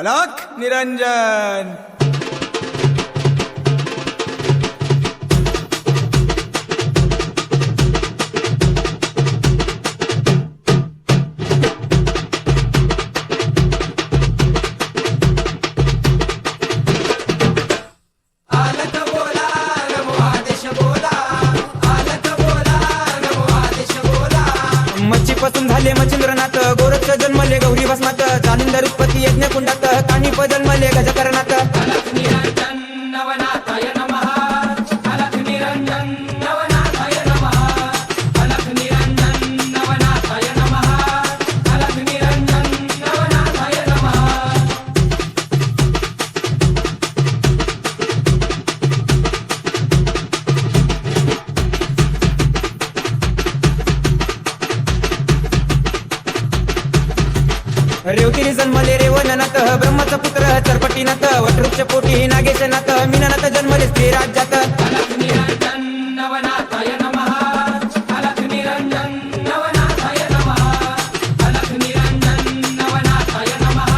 अलख निरंजन। मच्छीपासून झाले मच्छिंद्रनाथ, गोरक्ष जन्मले गौरी भस्मात, जालिंदर उत्पत्ती यज्ञ कुंडात, कानिप जन्मले गजकरणात। अलख निरंजन नवनाथाय नमः, अलख निरंजन नवनाथाय नमः, अलख निरंजन नवनाथाय नमः, अलख निरंजन नवनाथाय नमः। रेवतिरी जन्मले रेवणनाथ, ब्रह्माचा पुत्र चरपटीनाथ, वटवृक्ष पोटी नागेशनाथ, मीननाथ जन्मले स्त्री राज्यात। अलख निरंजन नवनाथाय नमः, अलख निरंजन नवनाथाय नमः, अलख निरंजन नवनाथाय नमः,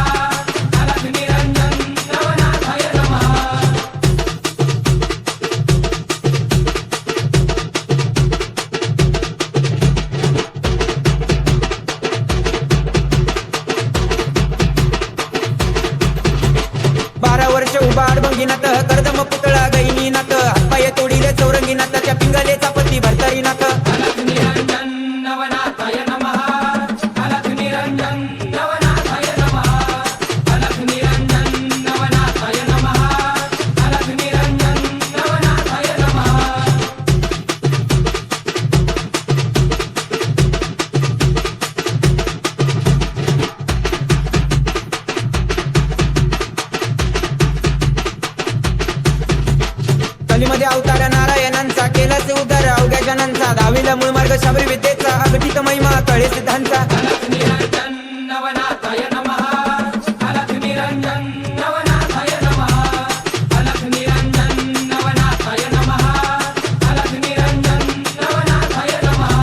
अलख निरंजन नवनाथाय नमः। बारा वर्ष उभा अडभंगीनाथ, कर्दम पुतळा गैनीनाथ, हातपाय तोडीले चौरंगीनाथ, त्या पिंगलेचा पती भरतारीनाथ। अलख निरंजन नवनाथाय नमः, अलख निरंजन नवनाथाय नमः, अलख निरंजन नवनाथाय नमः, अलख निरंजन नवनाथाय नमः। कलीमध्ये अवतार नारायणांचा, केलाचे उद्धार अवघ्या जनांचा, दहावीला मूळ मार्ग शाबरी विद्येचा, अगतित महिमा कळे सिद्धांचा। अलख निरंजन नवनाथाय नमः, अलख निरंजन नवनाथाय